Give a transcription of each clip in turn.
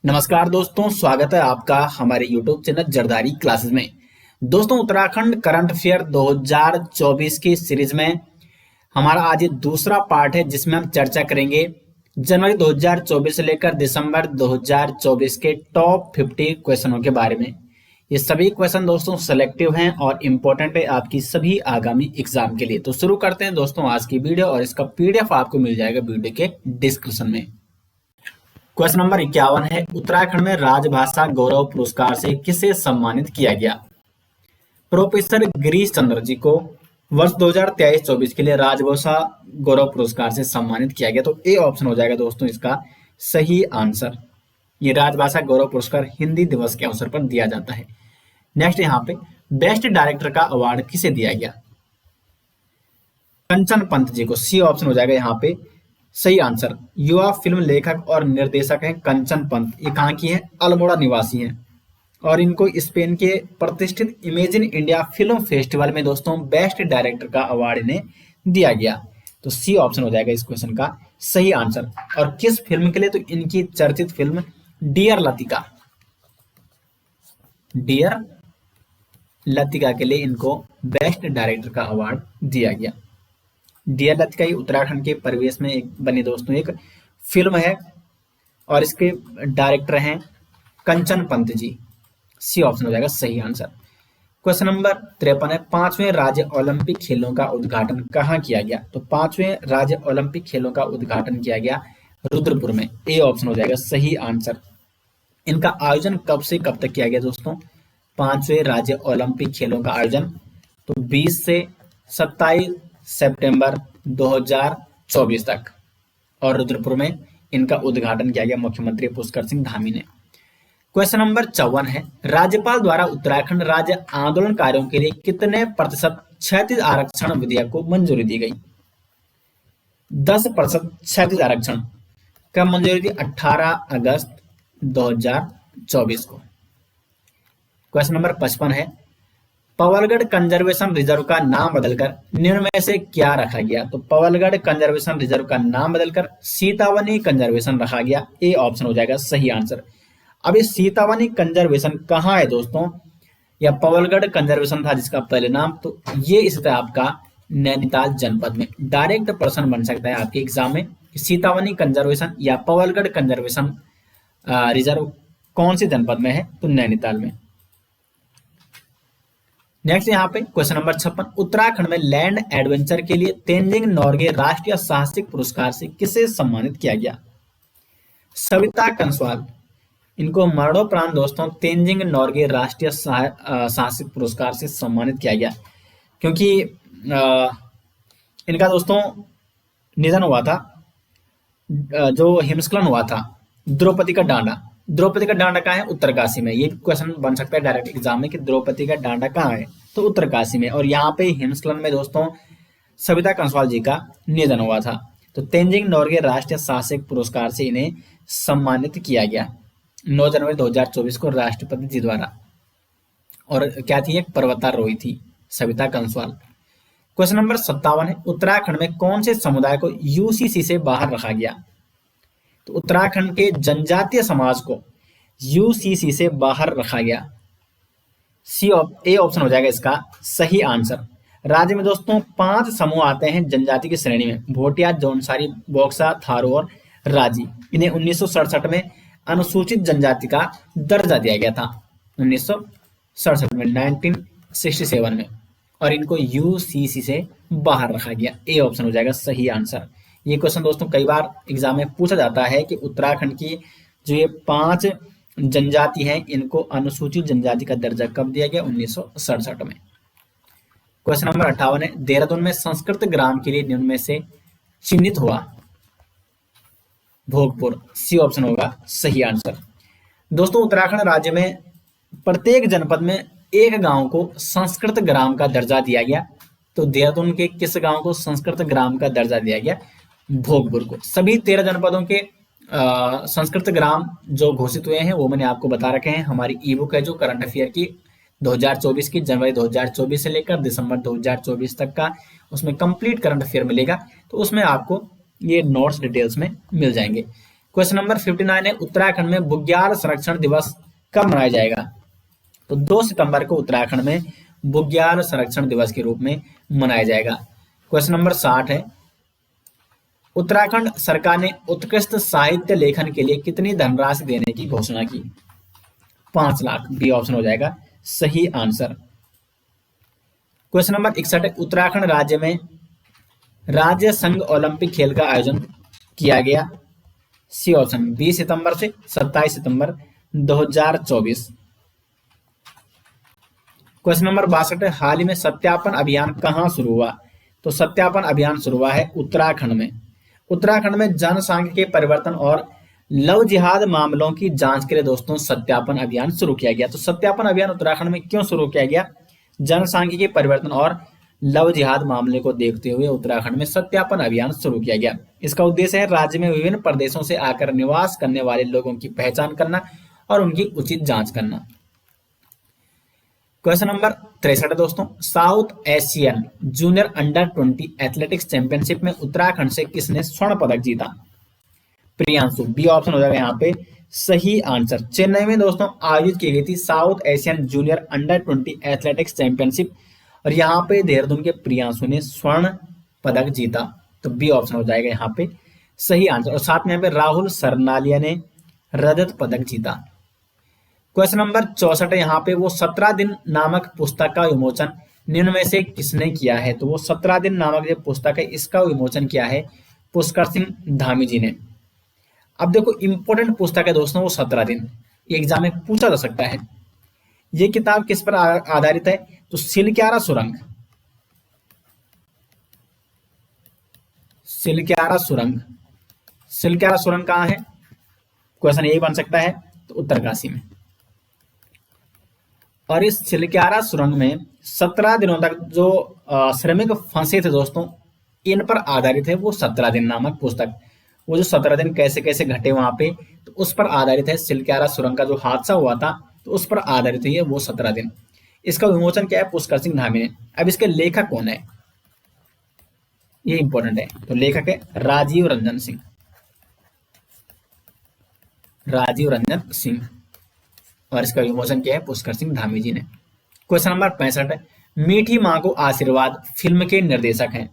नमस्कार दोस्तों, स्वागत है आपका हमारे YouTube चैनल जरदारी क्लासेस में। दोस्तों, उत्तराखंड करंट अफेयर 2024 की सीरीज में हमारा आज ये दूसरा पार्ट है जिसमें हम चर्चा करेंगे जनवरी 2024 से लेकर दिसंबर 2024 के टॉप 50 क्वेश्चनों के बारे में। ये सभी क्वेश्चन दोस्तों सिलेक्टिव हैं और इम्पोर्टेंट है आपकी सभी आगामी एग्जाम के लिए। तो शुरू करते हैं दोस्तों आज की वीडियो, और इसका PDF आपको मिल जाएगा वीडियो के डिस्क्रिप्शन में। क्वेश्चन नंबर 51 है, उत्तराखंड में राजभाषा गौरव पुरस्कार से किसे सम्मानित किया गया? प्रोफेसर गिरीश चंद्र जी को वर्ष 2023-24 के लिए राजभाषा गौरव पुरस्कार से सम्मानित किया गया। तो ए ऑप्शन हो जाएगा दोस्तों इसका सही आंसर। ये राजभाषा गौरव पुरस्कार हिंदी दिवस के अवसर पर दिया जाता है। नेक्स्ट यहाँ पे बेस्ट डायरेक्टर का अवार्ड किसे दिया गया? कंचन पंत जी को। सी ऑप्शन हो जाएगा यहाँ पे सही आंसर। युवा फिल्म लेखक और निर्देशक हैं कंचन पंत। ये कहाँ की है? अल्मोड़ा निवासी हैं, और इनको स्पेन के प्रतिष्ठित इमेजिन इंडिया फिल्म फेस्टिवल में दोस्तों बेस्ट डायरेक्टर का अवार्ड इन्हें दिया गया। तो सी ऑप्शन हो जाएगा इस क्वेश्चन का सही आंसर। और किस फिल्म के लिए? तो इनकी चर्चित film dear Latika. Dear Latika के लिए इनको बेस्ट डायरेक्टर का अवार्ड दिया गया। डियर लतिका ही उत्तराखंड के परिवेश में एक बनी दोस्तों एक फिल्म है, और इसके डायरेक्टर हैं कंचन पंत जी। सी ऑप्शन हो जाएगा सही आंसर। क्वेश्चन नंबर 53 है, 5वें राज्य ओलंपिक खेलों का उद्घाटन कहाँ किया गया? तो 5वें राज्य ओलंपिक खेलों का उद्घाटन किया गया रुद्रपुर में। ए ऑप्शन हो जाएगा सही आंसर। इनका आयोजन कब से कब तक किया गया दोस्तों? 5वें राज्य ओलंपिक खेलों का आयोजन तो 20 से 27 सितंबर 2024 तक, और रुद्रपुर में इनका उद्घाटन किया गया मुख्यमंत्री पुष्कर सिंह धामी ने। क्वेश्चन नंबर 54 है, राज्यपाल द्वारा उत्तराखंड राज्य आंदोलनकारियों के लिए कितने प्रतिशत क्षैतिज आरक्षण विधेयक को मंजूरी दी गई? 10% क्षैतिज आरक्षण कब मंजूरी दी? 18 अगस्त 2024 को। क्वेश्चन नंबर 55 है, पवलगढ़ कंजर्वेशन रिजर्व का नाम बदलकर निम्न में से क्या रखा गया? तो पवलगढ़ कंजर्वेशन रिजर्व का नाम बदलकर सीतावनी कंजर्वेशन रखा गया। ए ऑप्शन हो जाएगा सही आंसर। अब ये सीतावनी कंजर्वेशन कहाँ है दोस्तों? या पवलगढ़ कंजर्वेशन था जिसका पहले नाम, तो ये स्थित है आपका नैनीताल जनपद में। डायरेक्ट प्रश्न बन सकता है आपके एग्जाम में, सीतावनी कंजर्वेशन या पवलगढ़ कंजर्वेशन रिजर्व कौन से जनपद में है? तो नैनीताल में। नेक्स्ट यहाँ पे क्वेश्चन नंबर 56, उत्तराखंड में लैंड एडवेंचर के लिए तेंजिंग नोर्गे राष्ट्रीय साहसिक पुरस्कार से किसे सम्मानित किया गया? सविता कंसवाल। इनको मरणोपरांत दोस्तों तेंजिंग नोर्गे राष्ट्रीय साहसिक पुरस्कार से सम्मानित किया गया, क्योंकि इनका दोस्तों निधन हुआ था, जो हिमस्खलन हुआ था द्रौपदी का डांडा। द्रौपदी का डांडा कहाँ है? उत्तरकाशी में। ये क्वेश्चन बन सकता है डायरेक्ट एग्जाम में कि द्रौपदी का डांडा कहाँ है? तो उत्तरकाशी में। और यहाँ पे हिमस्खलन में दोस्तों सविता कंसवाल जी का निधन हुआ था। तो तेंजिंग नोर्गे राष्ट्रीय साहसिक पुरस्कार से इन्हें सम्मानित किया गया 9 जनवरी 2024 को राष्ट्रपति जी द्वारा। और क्या थी? एक पर्वतारोही थी सविता कंसवाल। क्वेश्चन नंबर 57 है, उत्तराखंड में कौन से समुदाय को UCC से बाहर रखा गया? तो उत्तराखंड के जनजातीय समाज को UCC से बाहर रखा गया। ए ऑप्शन हो जाएगा इसका सही आंसर। राज्य में दोस्तों 5 समूह आते हैं जनजाति की श्रेणी में: भोटिया, जौनसारी, बॉक्सा, थारू और राजी। इन्हें 1967 में अनुसूचित जनजाति का दर्जा दिया गया था, 1967 में, 1967 में, और इनको UCC से बाहर रखा गया। ए ऑप्शन हो जाएगा सही आंसर। ये क्वेश्चन दोस्तों कई बार एग्जाम में पूछा जाता है कि उत्तराखंड की जो ये 5 जनजाति हैं इनको अनुसूचित जनजाति का दर्जा कब दिया गया? 1967 में। क्वेश्चन नंबर 58 है, देहरादून में संस्कृत ग्राम के लिए निम्न में से चिन्हित हुआ? भोगपुर। सी ऑप्शन होगा सही आंसर। दोस्तों उत्तराखंड राज्य में प्रत्येक जनपद में एक गांव को संस्कृत ग्राम का दर्जा दिया गया। तो देहरादून के किस गांव को संस्कृत ग्राम का दर्जा दिया गया? भोगपुर को। सभी 13 जनपदों के संस्कृत ग्राम जो घोषित हुए हैं वो मैंने आपको बता रखे हैं। हमारी ई बुक है जो करंट अफेयर की 2024 की, जनवरी 2024 से लेकर दिसंबर 2024 तक का, उसमें कंप्लीट करंट अफेयर मिलेगा। तो उसमें आपको ये नोट्स डिटेल्स में मिल जाएंगे। क्वेश्चन नंबर 59 है उत्तराखंड में बुग्याल संरक्षण दिवस कब मनाया जाएगा? तो 2 सितंबर को उत्तराखंड में बुग्याल संरक्षण दिवस के रूप में मनाया जाएगा। क्वेश्चन नंबर 60 है उत्तराखंड सरकार ने उत्कृष्ट साहित्य लेखन के लिए कितनी धनराशि देने की घोषणा की? 5 लाख, बी ऑप्शन हो जाएगा सही आंसर। क्वेश्चन नंबर 61 है उत्तराखंड राज्य में राज्य संघ ओलंपिक खेल का आयोजन किया गया? सी ऑप्शन 20 सितंबर से 27 सितंबर 2024। क्वेश्चन नंबर 62 है हाल ही में सत्यापन अभियान कहाँ शुरू हुआ? तो सत्यापन अभियान शुरू हुआ है उत्तराखंड में। उत्तराखंड में जनसांख्यिकीय परिवर्तन और लव जिहाद मामलों की जांच के लिए दोस्तों सत्यापन अभियान शुरू किया गया। तो सत्यापन अभियान उत्तराखंड में क्यों शुरू किया गया? जनसांख्यिकीय परिवर्तन और लव जिहाद मामले को देखते हुए उत्तराखंड में सत्यापन अभियान शुरू किया गया। इसका उद्देश्य है राज्य में विभिन्न प्रदेशों से आकर निवास करने वाले लोगों की पहचान करना और उनकी उचित जांच करना। क्वेश्चन नंबर 63 दोस्तों south Asian junior under 20 athletics championship में उत्तराखंड से किसने स्वर्ण पदक जीता? प्रियांशु, बी ऑप्शन हो जाएगा यहाँ पे सही आंसर। चेन्नई में दोस्तों आयोजित की गई थी south Asian junior under 20 athletics championship और यहाँ पे देहरादून के प्रियांशु ने स्वर्ण पदक जीता। तो बी ऑप्शन हो जाएगा यहाँ पे सही आंसर। और साथ में यहाँ पे राहुल सरनालिया ने रजत पदक जीता। क्वेश्चन नंबर 64 है यहाँ पे वो 17 दिन नामक पुस्तक का विमोचन निम्न में से किसने किया है? तो वो 17 दिन नामक जो पुस्तक है इसका विमोचन किया है पुष्कर सिंह धामी जी ने। अब देखो इंपॉर्टेंट पुस्तक है दोस्तों वो 17 दिन, एग्जाम में पूछा जा सकता है। ये किताब किस पर आधारित है? तो सिलक्यारा सुरंग। सिलक्यारा सुरंग, सिलक्यारा सुरंग कहाँ है? क्वेश्चन यही बन सकता है। तो उत्तरकाशी में। और इस सिलक्यारा सुरंग में 17 दिनों तक जो श्रमिक फंसे थे दोस्तों इन पर आधारित है वो 17 दिन नामक पुस्तक। वो जो 17 दिन कैसे कैसे घटे वहां पे तो उस पर आधारित है। सिलक्यारा सुरंग का जो हादसा हुआ था तो उस पर आधारित है वो 17 दिन। इसका विमोचन क्या है? पुष्कर सिंह धामी ने। अब इसके लेखक कौन है ये इंपॉर्टेंट है। तो लेखक है राजीव रंजन सिंह, राजीव रंजन सिंह। और इसका विमोचन किया है पुष्कर सिंह धामी जी ने। क्वेश्चन नंबर 65 है मीठी मां को आशीर्वाद फिल्म के निर्देशक हैं?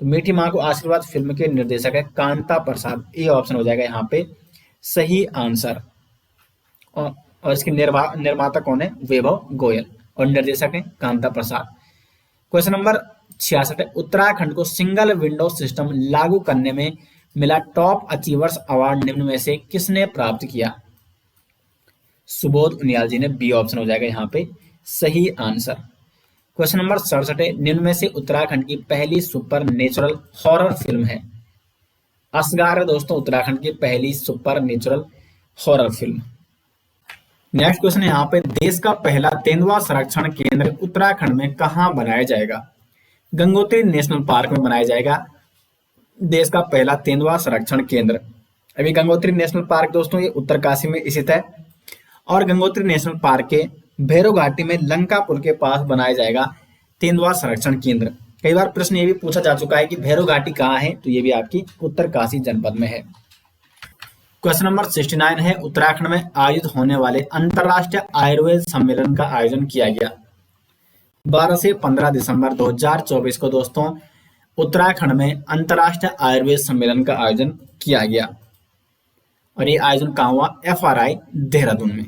तो मीठी मां को आशीर्वाद फिल्म के निर्देशक है कांता प्रसाद। ये ऑप्शन हो जाएगा यहाँ पे सही आंसर। और इसके निर्माता कौन है? वैभव गोयल। और निर्देशक है कांता प्रसाद। क्वेश्चन नंबर 66 है उत्तराखंड को सिंगल विंडो सिस्टम लागू करने में मिला टॉप अचीवर्स अवार्ड निम्न में से किसने प्राप्त किया? सुबोध उनियाल जी ने। बी ऑप्शन हो जाएगा यहाँ पे सही आंसर। क्वेश्चन नंबर 67 है निम्न में से उत्तराखंड की पहली सुपर नेचुरल हॉरर फिल्म है? असगार है दोस्तों उत्तराखंड की पहली super natural horror film. Next question यहाँ पे देश का पहला तेंदुआ संरक्षण केंद्र उत्तराखंड में कहाँ बनाया जाएगा? गंगोत्री नेशनल पार्क में बनाया जाएगा देश का पहला तेंदुआ संरक्षण केंद्र। अभी गंगोत्री नेशनल पार्क दोस्तों ये उत्तरकाशी में स्थित है और गंगोत्री नेशनल पार्क के भैरव घाटी में लंका पुल के पास बनाया जाएगा तेंदुआ संरक्षण केंद्र। कई बार प्रश्न ये भी पूछा जा चुका है कि भैरव घाटी कहाँ है? तो ये भी आपकी उत्तरकाशी जनपद में है। क्वेश्चन नंबर 69 है उत्तराखंड में आयोजित होने वाले अंतरराष्ट्रीय आयुर्वेद सम्मेलन का आयोजन किया गया 12 से 15 दिसंबर 2024 को दोस्तों उत्तराखंड में अंतरराष्ट्रीय आयुर्वेद सम्मेलन का आयोजन किया गया। और ये आयोजन कहाँ हुआ? FRI देहरादून में।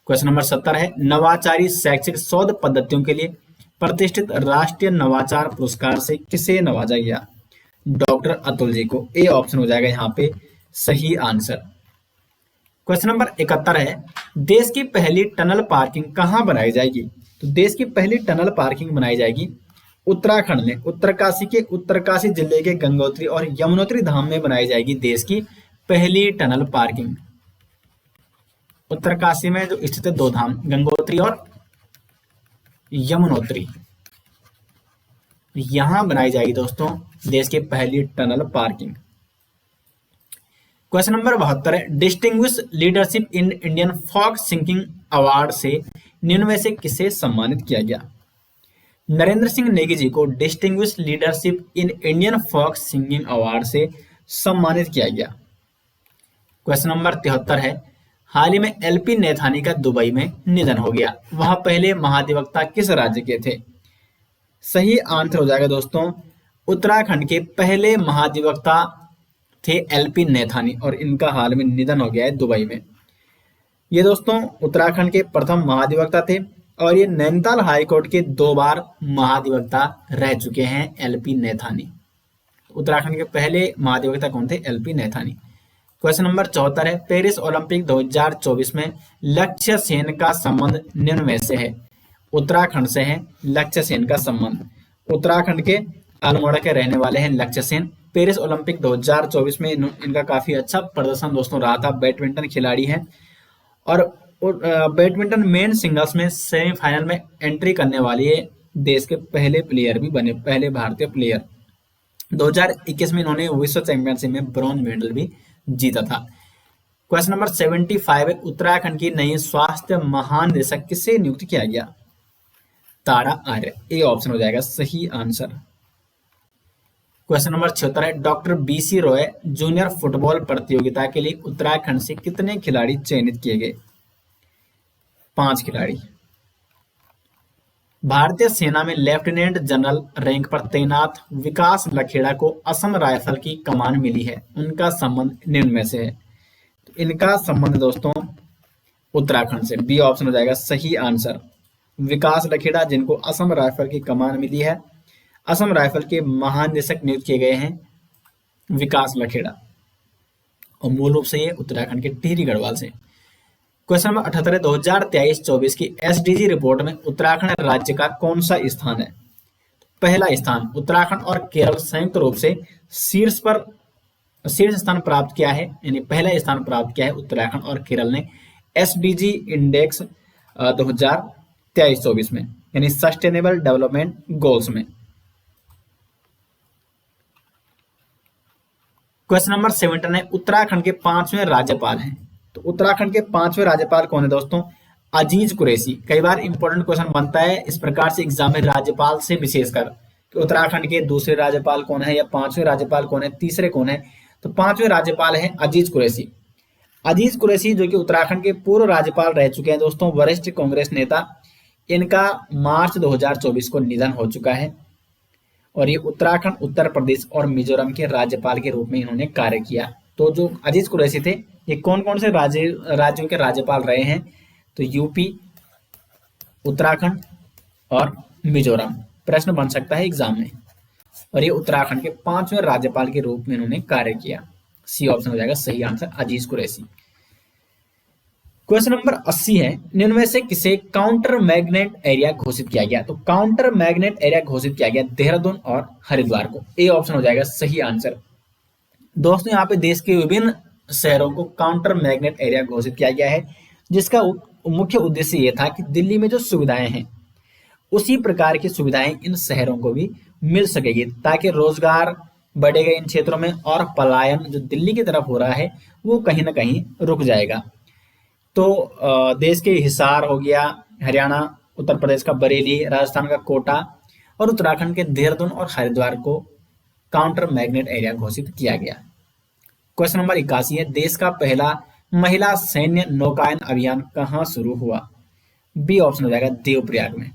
क्वेश्चन नंबर 70 है नवाचारी शैक्षिक शोध पद्धतियों के लिए प्रतिष्ठित राष्ट्रीय नवाचार पुरस्कार से किसे नवाजा गया? डॉक्टर अतुल जी को। ए ऑप्शन हो जाएगा यहाँ पे सही आंसर। क्वेश्चन नंबर 71 है देश की पहली टनल पार्किंग कहाँ बनाई जाएगी? तो देश की पहली टनल पार्किंग बनाई जाएगी उत्तराखंड में उत्तरकाशी जिले के गंगोत्री और यमुनोत्री धाम में बनाई जाएगी देश की पहली टनल पार्किंग। उत्तरकाशी में जो स्थित है 2 धाम गंगोत्री और यमुनोत्री, यहां बनाई जाएगी दोस्तों देश की पहली टनल पार्किंग। क्वेश्चन नंबर 72 है distinguish leadership in Indian folk singing award से निम्न में से किसे सम्मानित किया गया? नरेंद्र सिंह नेगी जी को distinguish leadership in Indian folk singing award से सम्मानित किया गया। क्वेश्चन नंबर 73 है, हाल ही में एलपी नैथानी का दुबई में निधन हो गया, वह पहले महाधिवक्ता किस राज्य के थे? सही आंसर हो जाएगा दोस्तों, उत्तराखंड के पहले महाधिवक्ता थे एलपी नैथानी, और इनका हाल में निधन हो गया है दुबई में। ये दोस्तों उत्तराखंड के प्रथम महाधिवक्ता थे, और ये नैनीताल हाईकोर्ट के 2 बार महाधिवक्ता रह चुके हैं एलपी नैथानी। उत्तराखंड के पहले महाधिवक्ता कौन थे? एलपी नैथानी। क्वेश्चन नंबर 74 है, पेरिस ओलंपिक 2024 में लक्ष्य सेन का संबंध निम्न में से है? उत्तराखंड से है लक्ष्य सेन का संबंध। उत्तराखंड के अल्मोड़ा के रहने वाले हैं लक्ष्य सेन। पेरिस ओलंपिक 2024 में इनका काफी अच्छा प्रदर्शन दोस्तों रहा था। बैडमिंटन खिलाड़ी है, और बैडमिंटन मेन सिंगल्स में सेमीफाइनल में एंट्री करने वाली है देश के पहले प्लेयर भी बने, पहले भारतीय प्लेयर। 2021 में इन्होंने विश्व चैंपियनशिप में ब्रॉन्ज मेडल भी जीता था। क्वेश्चन नंबर 75 है, उत्तराखंड की नई स्वास्थ्य महानिदेशक किसे नियुक्त किया गया? तारा आर्य। ए ऑप्शन हो जाएगा सही आंसर। क्वेश्चन नंबर 76 है, doctor BC Roy junior football प्रतियोगिता के लिए उत्तराखंड से कितने खिलाड़ी चयनित किए गए? 5 खिलाड़ी। भारतीय सेना में लेफ्टिनेंट जनरल रैंक पर तैनात विकास लखेड़ा को असम राइफल की कमान मिली है, उनका संबंध निम्न में से है? तो इनका संबंध दोस्तों उत्तराखंड से। बी ऑप्शन हो जाएगा सही आंसर। विकास लखेड़ा जिनको असम राइफल की कमान मिली है, असम राइफल के महानिदेशक नियुक्त किए गए हैं विकास लखेड़ा, और मूल रूप से ये उत्तराखंड के टिहरी गढ़वाल से। क्वेश्चन नंबर 78 है, 2023-24 की एसडीजी रिपोर्ट में उत्तराखंड राज्य का कौन सा स्थान है? पहला स्थान। उत्तराखंड और केरल संयुक्त रूप से शीर्ष स्थान प्राप्त किया है, यानी पहला स्थान प्राप्त किया है उत्तराखंड और केरल ने एसडीजी इंडेक्स 2023-24 में, यानी सस्टेनेबल डेवलपमेंट गोल्स में। क्वेश्चन नंबर 79 है, उत्तराखंड के 5वें राज्यपाल हैं। तो उत्तराखंड के 5वें राज्यपाल कौन है दोस्तों? अजीज कुरैशी। कई बार इंपॉर्टेंट क्वेश्चन बनता है इस प्रकार से एग्जाम में, राज्यपाल से विशेषकर कि उत्तराखंड के दूसरे राज्यपाल कौन है, या 5वें राज्यपाल कौन है, तीसरे कौन है? तो 5वें राज्यपाल है अजीज कुरैशी। अजीज कुरैशी जो कि उत्तराखंड के पूर्व राज्यपाल रह चुके हैं दोस्तों, वरिष्ठ कांग्रेस नेता। इनका मार्च 2024 को निधन हो चुका है, और ये उत्तराखंड, उत्तर प्रदेश और मिजोरम के राज्यपाल के रूप में इन्होंने कार्य किया। तो जो अजीज कुरैशी थे, ये कौन कौन से राज्यों के राज्यपाल रहे हैं? तो यूपी, उत्तराखंड और मिजोरम। प्रश्न बन सकता है एग्जाम में, और ये उत्तराखंड के 5वें राज्यपाल के रूप में इन्होंने कार्य किया। सी ऑप्शन हो जाएगा सही आंसर, अजीज कुरैशी। क्वेश्चन नंबर 80 है, निम्न में से किसे काउंटर मैग्नेट एरिया घोषित किया गया? तो काउंटर मैग्नेट एरिया घोषित किया गया देहरादून और हरिद्वार को। ए ऑप्शन हो जाएगा सही आंसर। दोस्तों यहाँ पे देश के विभिन्न शहरों को काउंटर मैग्नेट एरिया घोषित किया गया है, जिसका मुख्य उद्देश्य यह था कि दिल्ली में जो सुविधाएं हैं उसी प्रकार की सुविधाएं इन शहरों को भी मिल सकेगी, ताकि रोजगार बढ़ेगा इन क्षेत्रों में, और पलायन जो दिल्ली की तरफ हो रहा है वो कहीं ना कहीं रुक जाएगा। तो देश के हिसार हो गया, हरियाणा, उत्तर प्रदेश का बरेली, राजस्थान का कोटा और उत्तराखंड के देहरादून और हरिद्वार को काउंटर मैग्नेट एरिया घोषित किया गया। क्वेश्चन नंबर 81 है, देश का पहला महिला सैन्य नौकायन अभियान कहाँ शुरू हुआ? बी ऑप्शन हो जाएगा देवप्रयाग में।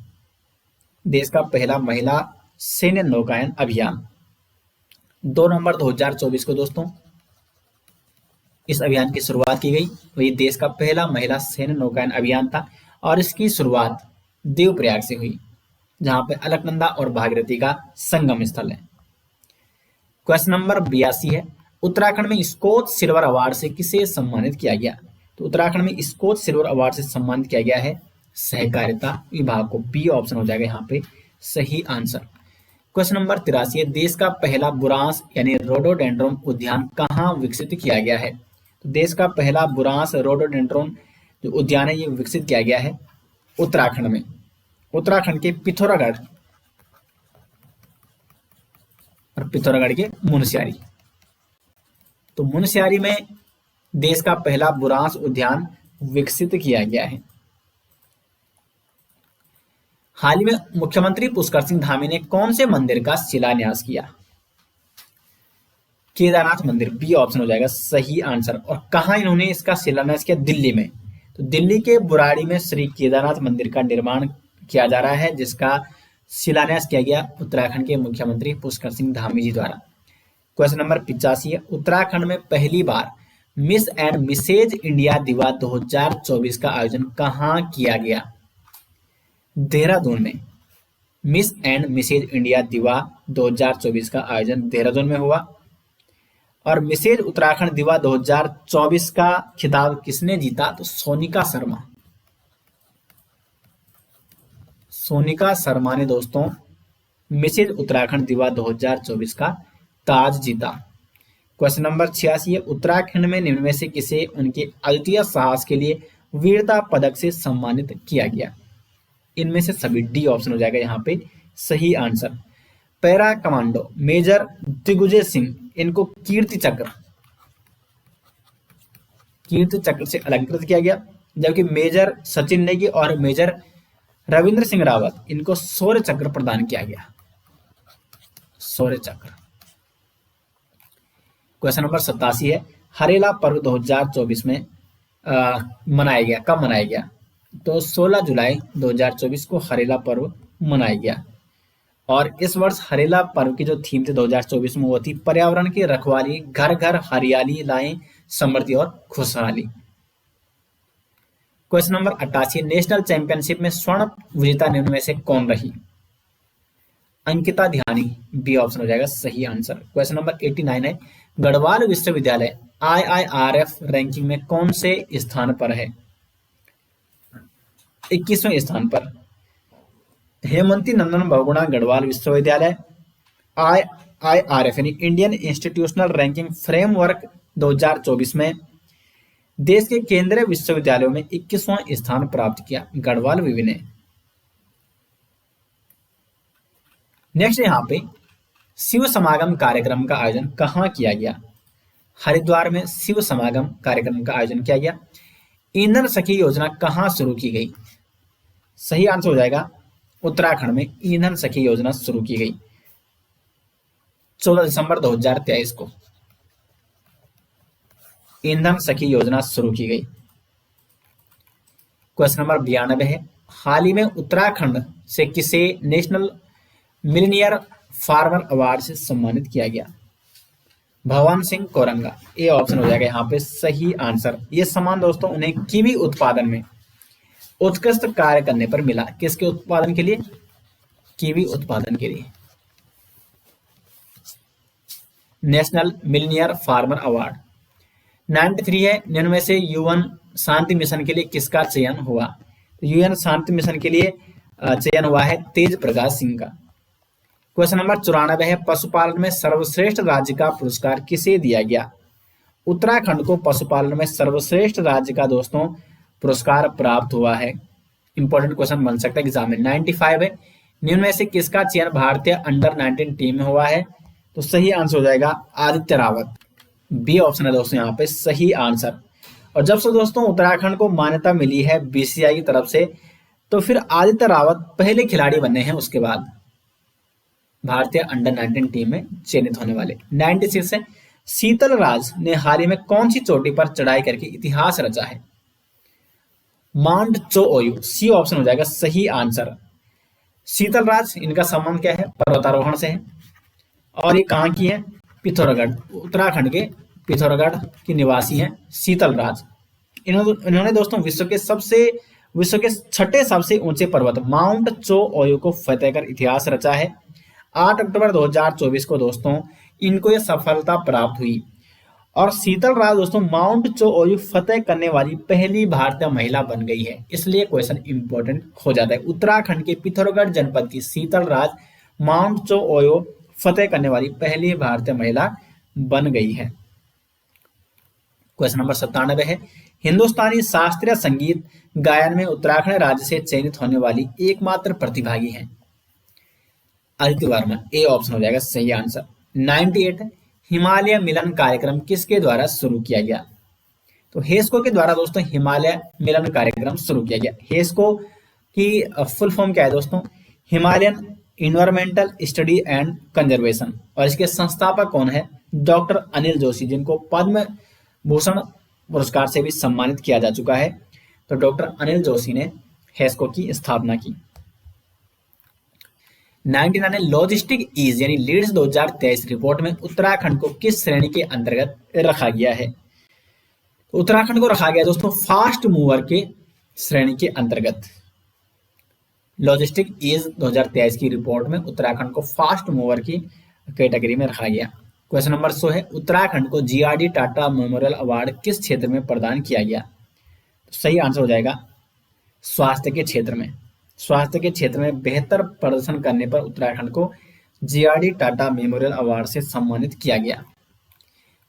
देश का पहला महिला सैन्य नौकायन अभियान 2 नवंबर 2024 को दोस्तों इस अभियान की शुरुआत की गई। वही देश का पहला महिला सैन्य नौकायन अभियान था, और इसकी शुरुआत देवप्रयाग से हुई, जहां पे अलकनंदा और भागीरथी का संगम स्थल है। क्वेश्चन नंबर 82 है, उत्तराखंड में स्कोच सिल्वर अवार्ड से किसे सम्मानित किया गया? तो उत्तराखंड में स्कोच सिल्वर अवार्ड से सम्मानित किया गया है सहकारिता विभाग को। बी ऑप्शन हो जाएगा यहाँ पे सही आंसर। क्वेश्चन नंबर 83 है, देश का पहला बुरांस यानी रोडोडेंड्रोन उद्यान कहाँ विकसित किया गया है? तो देश का पहला बुरांस रोडोडेंड्रोन जो उद्यान है ये विकसित किया गया है उत्तराखंड में, उत्तराखंड के पिथौरागढ़ और पिथौरागढ़ के मुनस्यारी। तो मुनस्यारी में देश का पहला बुरांस उद्यान विकसित किया गया है। हाल ही में मुख्यमंत्री पुष्कर सिंह धामी ने कौन से मंदिर का शिलान्यास किया? केदारनाथ मंदिर, बी ऑप्शन हो जाएगा सही आंसर। और कहाँ इन्होंने इसका शिलान्यास किया? दिल्ली में। तो दिल्ली के बुराड़ी में श्री केदारनाथ मंदिर का निर्माण किया जा रहा है, जिसका शिलान्यास किया गया उत्तराखंड के मुख्यमंत्री पुष्कर सिंह धामी जी द्वारा। क्वेश्चन नंबर 85 है, उत्तराखंड में पहली बार मिस एंड मिसेज इंडिया दिवा 2024 का आयोजन कहाँ किया गया? देहरादून में। मिस एंड मिसेज इंडिया दिवा 2024 का आयोजन देहरादून में हुआ। और मिसेज उत्तराखंड दिवा 2024 का खिताब किसने जीता? तो सोनिका शर्मा। सोनिका शर्मा ने दोस्तों मिसेज उत्तराखंड दिवा 2024 का ताज जीता। क्वेश्चन नंबर 86 है, उत्तराखंड में निम्न में से किसे उनके अद्वितीय साहस के लिए वीरता पदक से सम्मानित किया गया? इनमें से सभी, डी ऑप्शन हो जाएगा यहाँ पे सही answer. Para commando major Digvijay Singh, इनको कीर्ति चक्र से अलंकृत किया गया, जबकि मेजर सचिन नेगी और मेजर रविंद्र सिंह रावत, इनको शौर्य चक्र प्रदान किया गया, शौर्य चक्र। क्वेश्चन नंबर 87 है, हरेला पर्व 2024 में मनाया गया, कब मनाया गया? तो 16 जुलाई 2024 को हरेला पर्व मनाया गया। और इस वर्ष हरेला पर्व की जो थीम थी 2024 में वो थी पर्यावरण की रखवाली, घर घर हरियाली लाएं, समृद्धि और खुशहाली। क्वेश्चन नंबर 88, नेशनल चैंपियनशिप में स्वर्ण विजेता निम्न में से कौन रही? अंकिता ध्यानी, बी ऑप्शन हो जाएगा सही आंसर। क्वेश्चन नंबर 89 है, गढ़वाल विश्वविद्यालय IIRF रैंकिंग में कौन से स्थान पर है? 21वें स्थान पर। हेमंती नंदन बहुगुणा गढ़वाल विश्वविद्यालय IIRF यानी इंडियन इंस्टीट्यूशनल रैंकिंग फ्रेमवर्क 2024 में देश के केंद्रीय विश्वविद्यालयों में 21वां स्थान प्राप्त किया गढ़वाल विवि ने। नेक्स्ट यहाँ पे शिव समागम कार्यक्रम का आयोजन कहाँ किया गया? हरिद्वार में शिव समागम कार्यक्रम का आयोजन किया गया। ईंधन सखी योजना कहाँ शुरू की गई? सही आंसर हो जाएगा उत्तराखंड में ईंधन सखी योजना शुरू की गई 14 दिसंबर 2023 को ईंधन सखी योजना शुरू की गई। क्वेश्चन नंबर 92 है, हाल ही में उत्तराखंड से किसे नेशनल मिलीनियर फार्मर अवार्ड से सम्मानित किया गया? भवन सिंह कोरंगा, ए ऑप्शन हो जाएगा यहाँ पे सही आंसर। ये सम्मान दोस्तों उन्हें कीवी उत्पादन में उत्कृष्ट कार्य करने पर मिला। किसके उत्पादन के लिए? कीवी उत्पादन के लिए। National millionaire farmer award. 93 है, निम्न में से यूएन शांति मिशन के लिए किसका चयन हुआ? तो यूएन शांति मिशन के लिए चयन हुआ है तेज प्रकाश सिंह का। क्वेश्चन नंबर 94 है, पशुपालन में सर्वश्रेष्ठ राज्य का पुरस्कार किसे दिया गया? उत्तराखंड को पशुपालन में सर्वश्रेष्ठ राज्य का दोस्तों पुरस्कार प्राप्त हुआ है। इंपॉर्टेंट क्वेश्चन बन सकता है एग्जाम में। 95 है, निम्न में से किसका चयन भारतीय अंडर 19 टीम में हुआ है? तो सही आंसर हो जाएगा आदित्य रावत, बी ऑप्शन है दोस्तों यहाँ पे सही आंसर। और जब से दोस्तों उत्तराखंड को मान्यता मिली है बीसीसीआई की तरफ से, तो फिर आदित्य रावत पहले खिलाड़ी बने हैं उसके बाद भारतीय अंडर 19 टीम में चयनित होने वाले। 96 है, शीतल राज ने हाल ही में कौन सी चोटी पर चढ़ाई करके इतिहास रचा है? माउंट चोओयू, सी ऑप्शन हो जाएगा सही आंसर। शीतल राज, इनका संबंध क्या है? पर्वतारोहण से है। और ये कहाँ की है? पिथौरागढ़, उत्तराखंड के पिथौरागढ़ की निवासी हैं शीतल राज। इन्होंने दोस्तों विश्व के छठे सबसे ऊंचे पर्वत माउंट चोओयू को फतेह कर इतिहास रचा है। 8 अक्टूबर 2024 को दोस्तों इनको ये सफलता प्राप्त हुई। और शीतल राज दोस्तों माउंट चोओयू फतेह करने वाली पहली भारतीय महिला बन गई है, इसलिए क्वेश्चन इंपॉर्टेंट हो जाता है। उत्तराखंड के पिथौरागढ़ जनपद की शीतल राज माउंट चोओयू फतेह करने वाली पहली भारतीय महिला बन गई है। क्वेश्चन नंबर 97 है, हिंदुस्तानी शास्त्रीय संगीत गायन में उत्तराखंड राज्य से चयनित होने वाली एकमात्र प्रतिभागी हैं? आदित्य वर्मा, ए ऑप्शन हो जाएगा सही आंसर। 98 है, हिमालय मिलन कार्यक्रम किसके द्वारा शुरू किया गया? तो हेस्को के द्वारा दोस्तों हिमालय मिलन कार्यक्रम शुरू किया गया। हेस्को की फुल फॉर्म क्या है दोस्तों? Himalayan environmental study and conservation. और इसके संस्थापक कौन है? डॉक्टर अनिल जोशी, जिनको पद्म भूषण पुरस्कार से भी सम्मानित किया जा चुका है। तो डॉक्टर अनिल जोशी ने हेस्को की स्थापना की। 99 लॉजिस्टिक ईज यानी लीड्स 2023 रिपोर्ट में उत्तराखंड को किस श्रेणी के अंतर्गत रखा गया है? तो उत्तराखंड को रखा गया दोस्तों फास्ट मूवर के श्रेणी के अंतर्गत। लॉजिस्टिक ईज 2023 की रिपोर्ट में उत्तराखंड को फास्ट मूवर की कैटेगरी में रखा गया। क्वेश्चन नंबर 100 है, उत्तराखंड को जीआरडी टाटा मेमोरियल अवार्ड किस क्षेत्र में प्रदान किया गया? तो सही आंसर हो जाएगा स्वास्थ्य के क्षेत्र में। स्वास्थ्य के क्षेत्र में बेहतर प्रदर्शन करने पर उत्तराखंड को जीआरडी टाटा मेमोरियल अवार्ड से सम्मानित किया गया।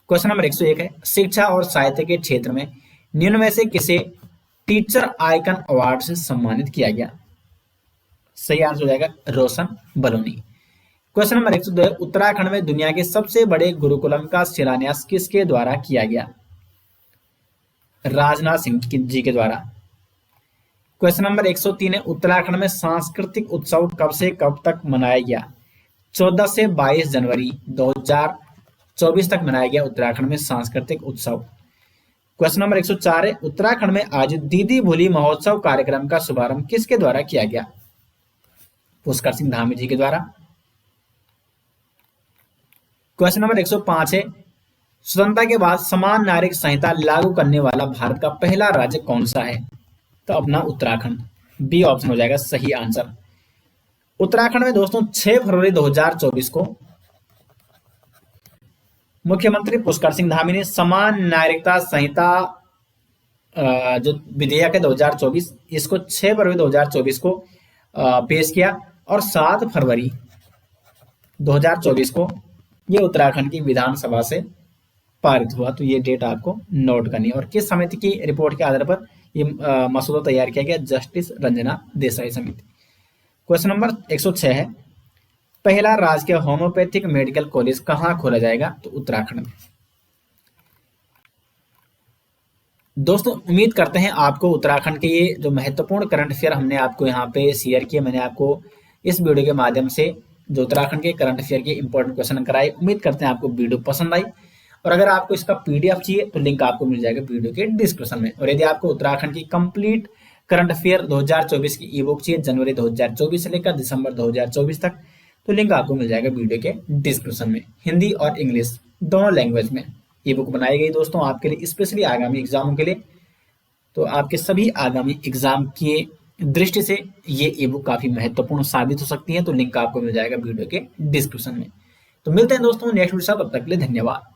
क्वेश्चन नंबर 101 है, शिक्षा और साहित्य के क्षेत्र में निम्न में से किसे टीचर आइकन अवार्ड से सम्मानित किया गया? सही आंसर हो जाएगा रोशन बलूनी। क्वेश्चन नंबर 102 है, उत्तराखंड में दुनिया के सबसे बड़े गुरुकुलम का शिलान्यास किसके द्वारा किया गया? राजनाथ सिंह जी के द्वारा। क्वेश्चन नंबर 103 है, उत्तराखंड में सांस्कृतिक उत्सव कब से कब तक मनाया गया? 14 से 22 जनवरी 2024 तक मनाया गया उत्तराखंड में सांस्कृतिक उत्सव। क्वेश्चन नंबर 104 है, उत्तराखंड में आज दीदी भोली महोत्सव कार्यक्रम का शुभारंभ किसके द्वारा किया गया? पुष्कर सिंह धामी जी के द्वारा। क्वेश्चन नंबर 105 है, स्वतंत्रता के बाद समान नागरिक संहिता लागू करने वाला भारत का पहला राज्य कौन सा है? तो अपना उत्तराखंड। बी ऑप्शन हो जाएगा सही आंसर। उत्तराखंड में दोस्तों 6 फरवरी 2024 को मुख्यमंत्री पुष्कर सिंह धामी ने समान नागरिकता संहिता जो विधेयक है 2024, इसको 6 फरवरी 2024 को पेश किया और 7 फरवरी 2024 को ये उत्तराखंड की विधानसभा से पारित हुआ। तो ये डेट आपको नोट करनी है। और किस समिति की रिपोर्ट के आधार पर ये मसौदा तैयार किया गया? जस्टिस रंजना देसाई समिति। क्वेश्चन नंबर 106 है, पहला राजकीय होम्योपैथिक मेडिकल कॉलेज कहाँ खोला जाएगा? तो उत्तराखंड में। दोस्तों उम्मीद करते हैं आपको उत्तराखंड के ये जो महत्वपूर्ण करंट अफेयर हमने आपको यहाँ पे शेयर किए, मैंने आपको इस वीडियो के माध्यम से जो उत्तराखंड के करंट अफेयर के इंपॉर्टेंट क्वेश्चन कराए, उम्मीद करते हैं आपको वीडियो पसंद आई। और अगर आपको इसका पीडीएफ चाहिए तो लिंक आपको मिल जाएगा वीडियो के डिस्क्रिप्शन में। और यदि आपको उत्तराखंड की कंप्लीट करंट अफेयर 2024 की ई बुक चाहिए जनवरी 2024 से लेकर दिसंबर 2024 तक, तो लिंक आपको मिल जाएगा वीडियो के डिस्क्रिप्शन में। हिंदी और इंग्लिश दोनों लैंग्वेज में ई बुक बनाई गई दोस्तों आपके लिए, स्पेशली आगामी एग्जामों के लिए। तो आपके सभी आगामी एग्जाम की दृष्टि से ये ई बुक काफी महत्वपूर्ण साबित हो सकती है। तो लिंक आपको मिल जाएगा वीडियो के डिस्क्रिप्शन में। तो मिलते हैं दोस्तों नेक्स्ट वीडियो, तब तक के लिए धन्यवाद।